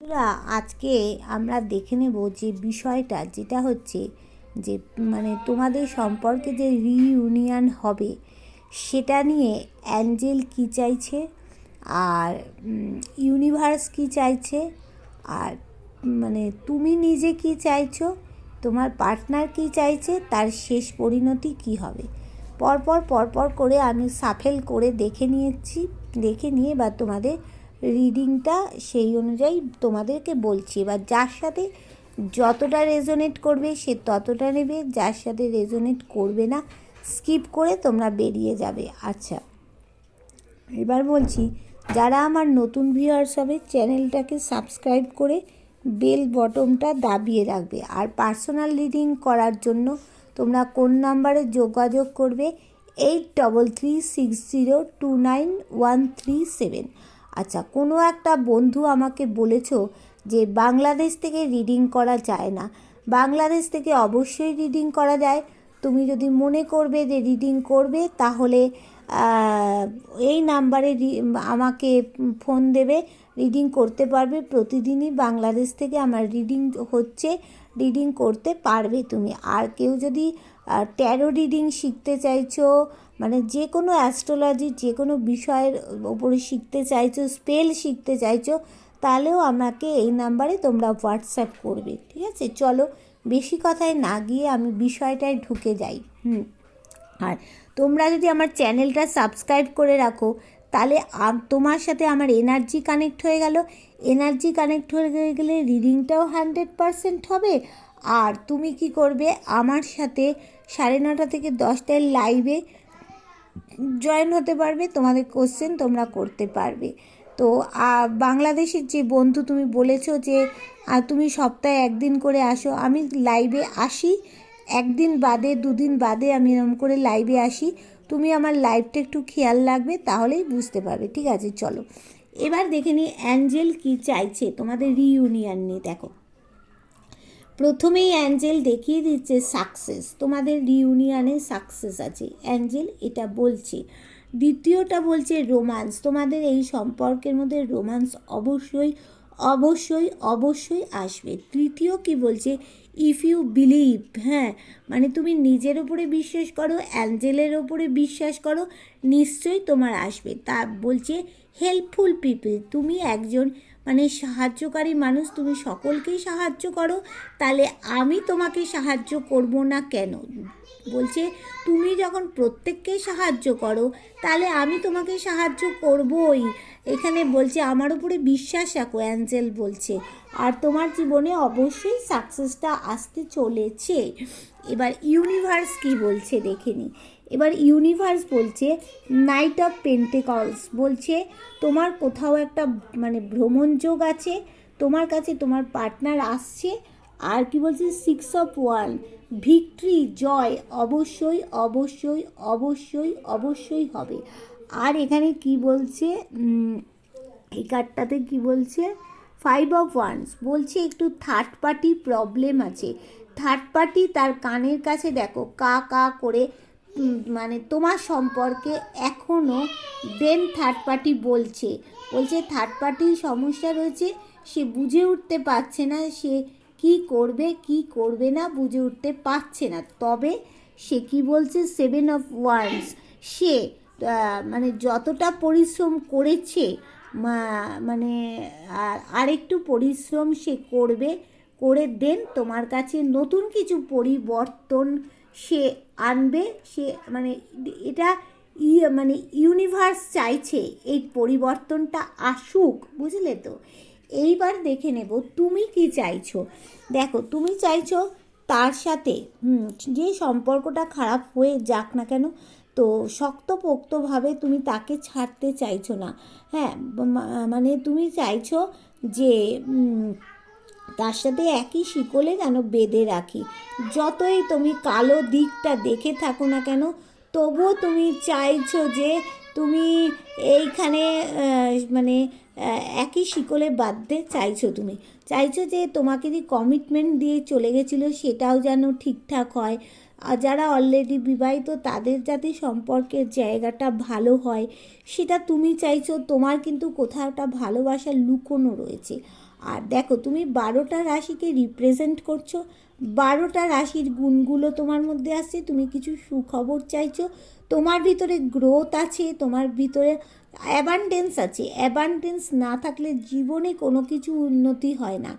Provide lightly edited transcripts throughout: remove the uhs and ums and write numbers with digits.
বন্ধুরা, আজকে আমরা দেখে নেব যে বিষয়টা যেটা হচ্ছে যে তোমাদের সম্পর্কে যে রিইউনিয়ন হবে সেটা নিয়ে অ্যাঞ্জেল কী চাইছে আর ইউনিভার্স কী চাইছে আর তুমি নিজে কী চাইছো, তোমার পার্টনার কী চাইছে, তার শেষ পরিণতি কী হবে। পরপর করে আমি সাফেল করে দেখে নিয়ে বা তোমাদের রিডিংটা সেই অনুযায়ী তোমাদেরকে বলছি। এবার যার সাথে যতটা রেজোনেট করবে সে ততটা নেবে, যার সাথে রেজোনেট করবে না স্কিপ করে তোমরা বেরিয়ে যাবে। আচ্ছা, এবার বলছি, যারা আমার নতুন ভিউয়ার্স হবে চ্যানেলটাকে সাবস্ক্রাইব করে বেল বটনটা দাবিয়ে রাখবে। আর পার্সোনাল রিডিং করার জন্য তোমরা কোন নাম্বারে যোগাযোগ করবে? 8336029137। আচ্ছা, কোনো একটা বন্ধু আমাকে বলেছ যে বাংলাদেশ থেকে রিডিং করা যায় না। বাংলাদেশ থেকে অবশ্যই রিডিং করা যায়। তুমি যদি মনে করবে যে রিডিং করবে তাহলে এই নাম্বারে আমাকে ফোন দেবে, রিডিং করতে পারবে। প্রতিদিনই বাংলাদেশ থেকে আমার রিডিং হচ্ছে, রিডিং করতে পারবে তুমি। আর কেউ যদি ট্যারো রিডিং শিখতে চাইছো, যে কোনো অ্যাস্ট্রোলজি যে কোনো বিষয়ের ওপরে শিখতে চাইছো, স্পেল শিখতে চাইছো, তাহলেও আমাকে এই নাম্বারে তোমরা হোয়াটসঅ্যাপ করবে। ঠিক আছে, চলো বেশি কথায় না গিয়ে আমি বিষয়টায় ঢুকে যাই। আর তোমরা যদি আমার চ্যানেলটা সাবস্ক্রাইব করে রাখো তাহলে তোমার সাথে আমার এনার্জি কানেক্ট হয়ে গেল। এনার্জি কানেক্ট হয়ে গেলে রিডিংটাও 100% হবে। আর তুমি কি করবে, আমার সাথে 9:30 থেকে 10টায় লাইভে জয়েন হতে পারবে, তোমাদের কোশ্চেন তোমরা করতে পারবে। তো বাংলাদেশের যে বন্ধু তুমি বলেছো যে তুমি সপ্তাহে একদিন করে আসো, আমি লাইভে আসি, একদিন বাদে দুদিন বাদে আমি এরকম করে লাইভে আসি। তুমি আমার লাইভটা একটু খেয়াল রাখবে, তাহলেই বুঝতে পারবে। ঠিক আছে, চলো এবার দেখে নিই অ্যাঞ্জেল কী চাইছে তোমাদের রিইউনিয়ন নিয়ে। দেখো, প্রথমেই অ্যাঞ্জেল দেখিয়ে দিচ্ছে সাকসেস, তোমাদের রিইউনিয়নে সাকসেস আছে, অ্যাঞ্জেল এটা বলছে। দ্বিতীয়টা বলছে রোম্যান্স, তোমাদের এই সম্পর্কের মধ্যে রোম্যান্স অবশ্যই অবশ্যই অবশ্যই আসবে। তৃতীয় কি বলছে, ইফ ইউ বিলিভ, হ্যাঁ তুমি নিজের ওপরে বিশ্বাস করো, অ্যাঞ্জেলের ওপরে বিশ্বাস করো, নিশ্চয়ই তোমার আসবে। তা বলছে হেল্পফুল পিপল, তুমি একজন সাহায্যকারী মানুষ, তুমি সকলকেই সাহায্য করো, তাহলে আমি তোমাকে সাহায্য করব না কেন? বলছে তুমি যখন প্রত্যেককে সাহায্য করো তাহলে আমি তোমাকে সাহায্য করবই। এখানে বলছে আমার উপরে বিশ্বাস রাখো, অ্যাঞ্জেল বলছে, আর তোমার জীবনে অবশ্যই সাকসেসটা আসতে চলেছে। এবার ইউনিভার্স কি বলছে দেখে নিই। এবার ইউনিভার্স বলছে নাইট অফ পেন্টেকলস, বলছে তোমার কোথাও একটা ভ্রমণ যোগ আছে, তোমার কাছে তোমার পার্টনার আসছে। আর কি বলছে, 6 of Wands, ভিক্টরি, জয় অবশ্যই অবশ্যই অবশ্যই অবশ্যই হবে। আর এখানে কি বলছে, এই কার্ডটাতে কি বলছে, 5 of Wands, বলছে একটু থার্ড পার্টি প্রবলেম আছে। থার্ড পার্টি তার কানের কাছে দেখো কা কা করে তোমার সম্পর্কে এখনও দেন থার্ড পার্টি বলছে থার্ড পার্টির সমস্যা রয়েছে, সে বুঝে উঠতে পারছে না, সে কি করবে কি করবে না বুঝে উঠতে পারছে না। তবে সে কি বলছে, 7 of Wands, সে যতটা পরিশ্রম করেছে আরেকটু পরিশ্রম সে করবে, করে দেন তোমার কাছে নতুন কিছু পরিবর্তন সে আনবে। সে এটা ইউনিভার্স চাইছে এই পরিবর্তনটা আসুক, বুঝলে তো। এইবার দেখে নেব তুমি কি চাইছো। দেখো, তুমি চাইছো তার সাথে যে সম্পর্কটা খারাপ হয়ে যাক না কেন, তো শক্তপোক্তভাবে তুমি তাকে ছাড়তে চাইছো না। হ্যাঁ, তুমি চাইছো যে তার সাথে একই শিকলে যেন বেঁধে রাখি। যতই তুমি কালো দিকটা দেখে থাকো না কেন, তবুও তুমি চাইছো যে তুমি এইখানে একই শিকলে বাঁধতে চাইছো। তুমি চাইছো যে তোমাকে যে কমিটমেন্ট দিয়ে চলে গেছিলো সেটাও যেন ঠিকঠাক হয়। আর যারা অলরেডি বিবাহিত তাদের যাতে সম্পর্কের জায়গাটা ভালো হয় সেটা তুমি চাইছো। তোমার কিন্তু কোথাও একটা ভালোবাসা লুকোনো রয়েছে। আর দেখো তুমি 12টা রাশিকে রিপ্রেজেন্ট করছো, 12টা রাশির গুণগুলো তোমার মধ্যে আসছে, তুমি কিছু সুখবর চাইছো, তোমার ভিতরে গ্রোথ আছে, তোমার ভিতরে অ্যাবান্ডেন্স আছে। অ্যাবান্ডেন্স না থাকলে জীবনে কোনো কিছু উন্নতি হয় না।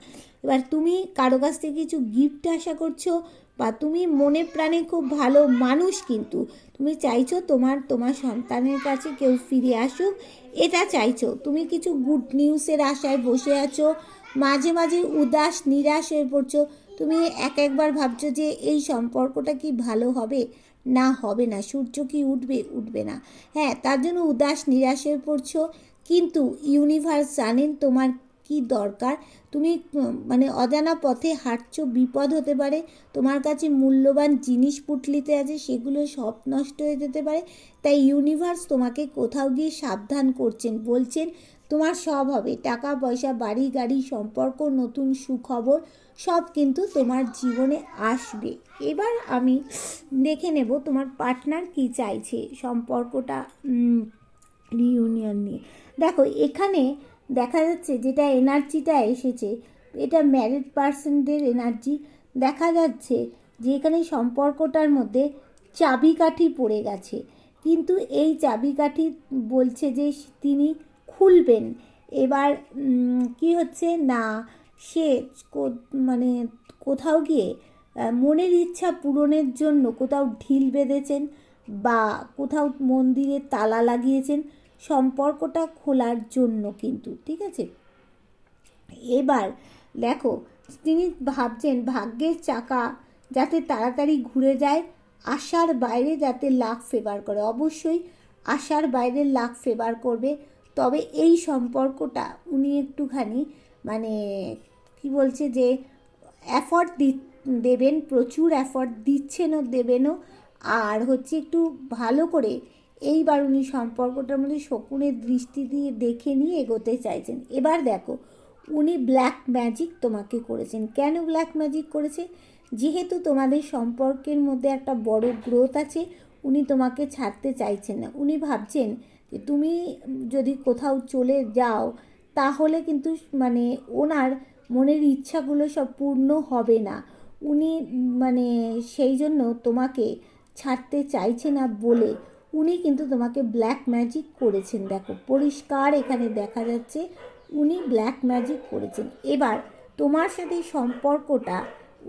এবার তুমি কারো কাছ থেকে কিছু গিফট আশা করছো, বা তুমি মনে প্রাণে খুব ভালো মানুষ, কিন্তু তুমি চাইছো তোমার সন্তানের কাছে কেউ ফিরে আসুক, এটা চাইছো। তুমি কিছু গুড নিউজের আশায় বসে আছো, মাঝে মাঝে উদাস নিরাশ হয়ে পড়ছো। তুমি একবার ভাবছো যে এই সম্পর্কটা কি ভালো হবে, না হবে না, সূর্য কি উঠবে না, হ্যাঁ, তার জন্য উদাস নিরাশ হয়ে পড়ছো। কিন্তু ইউনিভার্স জানেন তোমার কি দরকার। তুমি মানে অজানা পথে হাঁটছো, বিপদ হতে পারে, তোমার কাছে মূল্যবান জিনিস পুটলিতে আছে, সেগুলো সব নষ্ট হয়ে যেতে পারে। তাই ইউনিভার্স তোমাকে কোথাও গিয়ে সাবধান করছেন, বলছেন তোমার সব হবে, টাকা পয়সা, বাড়ি গাড়ি, সম্পর্ক, নতুন সুখবর সব কিন্তু তোমার জীবনে আসবে। এবার আমি দেখে নেব তোমার পার্টনার কি চাইছে সম্পর্কটা রিইউনিয়ন নিয়ে। দেখো এখানে দেখা যাচ্ছে যেটা এনার্জিটা এসেছে, এটা ম্যারিড পার্সনদের এনার্জি। দেখা যাচ্ছে যে এখানে সম্পর্কটার মধ্যে চাবিকাঠি পড়ে গেছে, কিন্তু এই চাবিকাঠি বলছে যে তিনি খুলবেন। এবার কি হচ্ছে না, সে মানে কোথাও গিয়ে মনের ইচ্ছা পূরণের জন্য কোথাও ঢিল বেঁধেছেন, বা কোথাও মন্দিরে তালা লাগিয়েছেন সম্পর্কটা খোলার জন্য, কিন্তু ঠিক আছে। এবার দেখো তিনি ভাবছেন ভাগ্যের চাকা যাতে তাড়াতাড়ি ঘুরে যায়, আশার বাইরে যাতে লাক ফেভার করে। অবশ্যই আশার বাইরে লাক ফেভার করবে, তবে এই সম্পর্কটা উনি একটুখানি মানে কি বলছে যে এফর্ট দেবেন, প্রচুর এফর্ট দিচ্ছেনও, দেবেনও। আর হচ্ছে একটু ভালো করে এইবার উনি সম্পর্কটার মধ্যে শকুনের দৃষ্টি দিয়ে দেখে নিয়ে এগোতে চাইছেন। এবার দেখো উনি ব্ল্যাক ম্যাজিক তোমাকে করেছেন। কেন ব্ল্যাক ম্যাজিক করেছে? যেহেতু তোমাদের সম্পর্কের মধ্যে একটা বড় গ্রোথ আছে, উনি তোমাকে ছাড়তে চাইছেন না। উনি ভাবছেন যে তুমি যদি কোথাও চলে যাও তাহলে কিন্তু মানে ওনার মনের ইচ্ছাগুলো সব পূর্ণ হবে না। উনি মানে সেই জন্য তোমাকে ছাড়তে চাইছে না বলে উনি কিন্তু তোমাকে ব্ল্যাক ম্যাজিক করেছেন। দেখো পরিষ্কার এখানে দেখা যাচ্ছে উনি ব্ল্যাক ম্যাজিক করেছেন। এবার তোমার সাথে সম্পর্কটা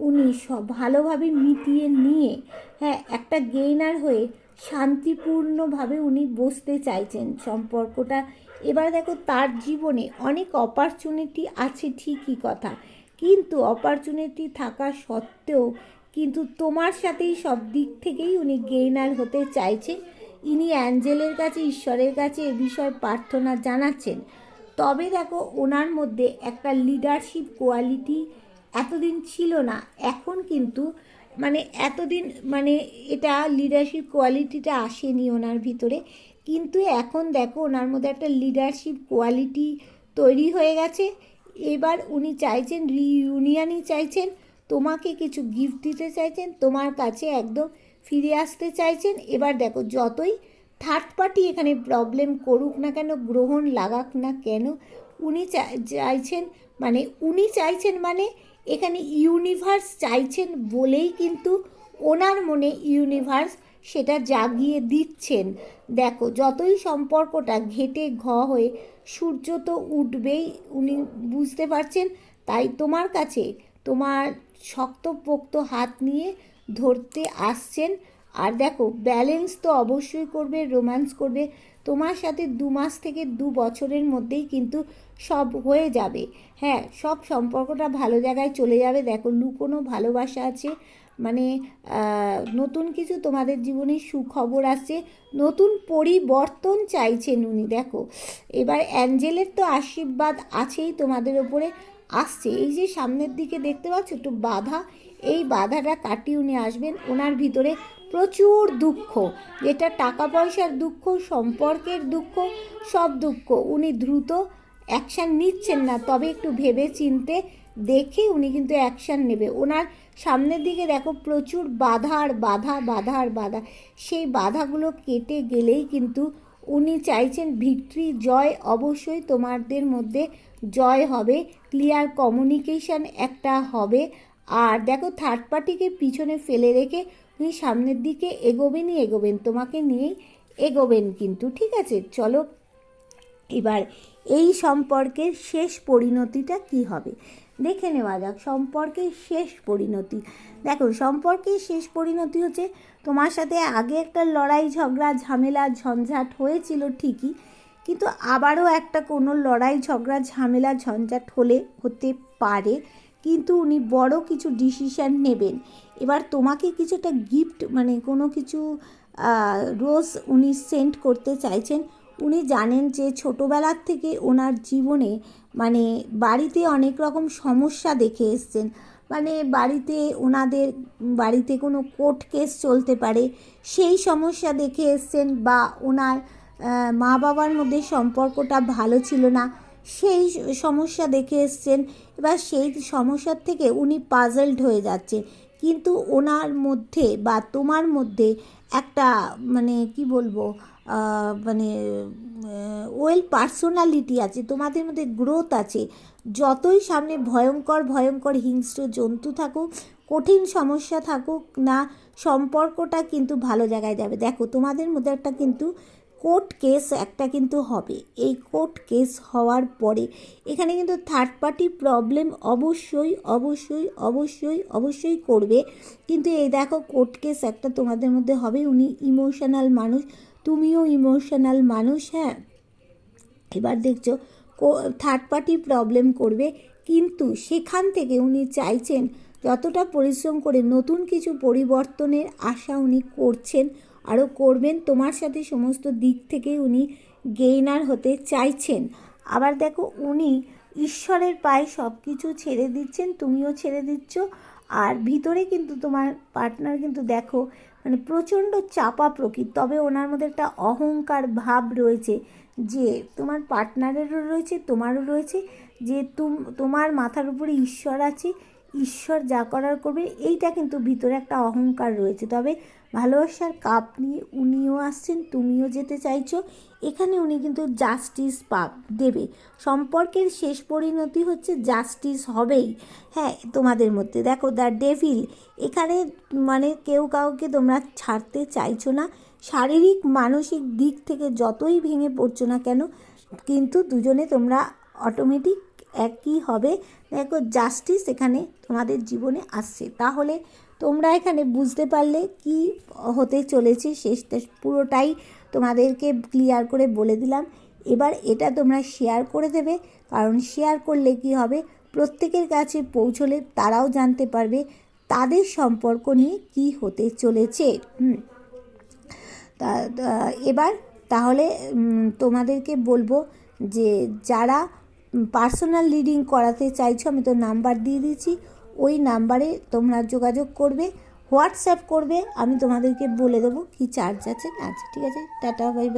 উনি সব ভালোভাবে মিটিয়ে নিয়ে, হ্যাঁ, একটা গেইনার হয়ে শান্তিপূর্ণভাবে উনি বসতে চাইছেন সম্পর্কটা। এবার দেখো তার জীবনে অনেক অপরচুনিটি আছে, ঠিকই কথা, কিন্তু অপরচুনিটি থাকা সত্ত্বেও কিন্তু তোমার সাথেই সব দিক থেকেই উনি গেইনার হতে চাইছেন। ইনি অ্যাঞ্জেলের কাছে, ঈশ্বরের কাছে এ বিষয়ে প্রার্থনা জানাচ্ছেন। তবে দেখো ওনার মধ্যে একটা লিডারশিপ কোয়ালিটি এতদিন ছিল না, এখন কিন্তু মানে এতদিন মানে এটা লিডারশিপ কোয়ালিটিটা আসেনি ওনার ভিতরে, কিন্তু এখন দেখো ওনার মধ্যে একটা লিডারশিপ কোয়ালিটি তৈরি হয়ে গেছে। এবার উনি চাইছেন রিইউনিয়নই চাইছেন, তোমাকে কিছু গিফট দিতে চাইছেন, তোমার কাছে একদম ফিরে আসতে চাইছেন। এবার দেখো যতই থার্ড পার্টি এখানে প্রবলেম করুক না কেন, গ্রহণ লাগাক না কেন, উনি চাইছেন মানে এখানে ইউনিভার্স চাইছেন বলেই কিন্তু ওনার মনে ইউনিভার্স সেটা জাগিয়ে দিচ্ছেন। দেখো যতই সম্পর্কটা ঘেটে হয়ে সূর্য তো উঠবেই, উনি বুঝতে পারছেন। তাই তোমার কাছে তোমার শক্তপোক্ত হাত নিয়ে ধরতে আসছেন। আর দেখো ব্যালেন্স তো অবশ্যই করবে, রোম্যান্স করবে তোমার সাথে। 2 মাস থেকে 2 বছরের মধ্যেই কিন্তু সব হয়ে যাবে, হ্যাঁ, সব সম্পর্কটা ভালো জায়গায় চলে যাবে। দেখো লুকোনো ভালোবাসা আছে, মানে নতুন কিছু তোমাদের জীবনে সুখবর আসছে, নতুন পরিবর্তন চাইছেন উনি। দেখো এবার অ্যাঞ্জেলের তো আশীর্বাদ আছেই তোমাদের ওপরে, আসছে। এই যে সামনের দিকে দেখতে পাচ্ছ একটু বাধা, এই বাধাটা কাটিয়ে উনি আসবেন। ওনার ভিতরে প্রচুর দুঃখ, যেটা টাকা পয়সার দুঃখ, সম্পর্কের দুঃখ, সব দুঃখ উনি দ্রুত অ্যাকশান নিচ্ছেন না, তবে একটু ভেবে চিনতে দেখে উনি কিন্তু অ্যাকশান নেবে। ওনার সামনের দিকে দেখো প্রচুর বাধা আর বাধা, বাধা আর বাধা, সেই বাধাগুলো কেটে গেলেই কিন্তু উনি চাইছেন ভিক্টরি, জয় অবশ্যই তোমাদের মধ্যে জয় হবে, ক্লিয়ার কমিউনিকেশান একটা হবে। আর দেখো থার্ড পার্টিকে পিছনে ফেলে রেখে উনি সামনের দিকে এগোবেনই এগোবেন, তোমাকে নিয়েই এগোবেন কিন্তু, ঠিক আছে? চলো এবার এই সম্পর্কের শেষ পরিণতিটা কি হবে দেখে নেওয়া যাক। সম্পর্কের শেষ পরিণতি, দেখো সম্পর্কের শেষ পরিণতি হচ্ছে তোমার সাথে আগে একটা লড়াই ঝগড়া ঝামেলা ঝঞ্ঝাট হয়েছিল ঠিকই, কিন্তু আবারও একটা কোনো লড়াই ঝগড়া ঝামেলা ঝঞ্ঝাট হতে পারে, কিন্তু উনি বড় কিছু ডিসিশান নেবেন। এবার তোমাকে কিছুটা গিফট মানে কোনো কিছু রোজ উনি সেন্ড করতে চাইছেন। উনি জানেন যে ছোটোবেলার থেকে ওনার জীবনে মানে বাড়িতে অনেক রকম সমস্যা দেখে এসছেন, মানে বাড়িতে ওনাদের বাড়িতে কোনো কোর্ট কেস চলতে পারে, সেই সমস্যা দেখে এসছেন, বা ওনার মা বাবার মধ্যে সম্পর্কটা ভালো ছিল না, সেই সমস্যা দেখে এসছেন। এবার সেই সমস্যার থেকে উনি পাজলড হয়ে যাচ্ছেন, কিন্তু ওনার মধ্যে বা তোমার মধ্যে একটা মানে কি বলবো মানে ওয়েল পার্সোনালিটি আছে, তোমাদের মধ্যে গ্রোথ আছে। যতই সামনে ভয়ঙ্কর ভয়ঙ্কর হিংস্র জন্তু থাকুক, কঠিন সমস্যা থাকুক না, সম্পর্কটা কিন্তু ভালো জায়গায় যাবে। দেখো তোমাদের মধ্যে একটা কিন্তু কোর্ট কেস একটা কিন্তু হবে, এই কোর্ট কেস হওয়ার পরে এখানে কিন্তু থার্ড পার্টি প্রবলেম অবশ্যই অবশ্যই অবশ্যই অবশ্যই করবে, কিন্তু এই দেখো কোর্ট কেস একটা তোমাদের মধ্যে হবে। উনি ইমোশনাল মানুষ, তুমিও ইমোশনাল মানুষ, হ্যাঁ। এবার দেখছো থার্ড পার্টি প্রবলেম করবে, কিন্তু সেখান থেকে উনি চাইছেন যতটা পরিশ্রম করে নতুন কিছু পরিবর্তনের আশা উনি করছেন, আরও করবেন। তোমার সাথে সমস্ত দিক থেকে উনি গেইনার হতে চাইছেন। আবার দেখো উনি ঈশ্বরের পায়ে সব কিছু ছেড়ে দিচ্ছেন, তুমিও ছেড়ে দিচ্ছ। আর ভিতরে কিন্তু তোমার পার্টনার কিন্তু দেখো মানে প্রচণ্ড চাপা প্রকৃতি, তবে ওনার মধ্যে একটা অহংকার ভাব রয়েছে, যে তোমার পার্টনারেরও রয়েছে তোমারও রয়েছে, যে তোমার মাথার উপরে ঈশ্বর আছে, ঈশ্বর যা করার করবে, এইটা কিন্তু ভিতরে একটা অহংকার রয়েছে। তবে ভালোবাসার কাপ নিয়ে উনিও আসছেন, তুমিও যেতে চাইছো, এখানে উনি কিন্তু জাস্টিস দেবে। সম্পর্কের শেষ পরিণতি হচ্ছে জাস্টিস হবেই, হ্যাঁ। তোমাদের মধ্যে দেখো দ্য ডেভিল, এখানে মানে কেউ কাউকে তোমরা ছাড়তে চাইছো না, শারীরিক মানসিক দিক থেকে যতই ভেঙে পড়ছো না কেন, কিন্তু দুজনে তোমরা অটোমেটিক একই হবে। দেখো জাস্টিস এখানে তোমাদের জীবনে আসছে। তাহলে তোমরা এখানে বুঝতে পারলে কি হতে চলেছে, শেষটা পুরোটাই তোমাদেরকে ক্লিয়ার করে বলে দিলাম। এবার এটা তোমরা শেয়ার করে দেবে, কারণ শেয়ার করলে কি হবে, প্রত্যেকের কাছে পৌঁছলে তারাও জানতে পারবে তাদের সম্পর্ক নিয়ে কি হতে চলেছে। এবার তাহলে তোমাদেরকে বলবো যে যারা পার্সোনাল রিডিং করাতে চাইছো, আমি তো নাম্বার দিয়ে দিয়েছি, ওই নাম্বারে তোমরা যোগাযোগ করবে, হোয়াটসঅ্যাপ করবে, আমি তোমাদেরকে বলে দেবো কি চার্জ আছে না আছে, ঠিক আছে? Tata, bye bye.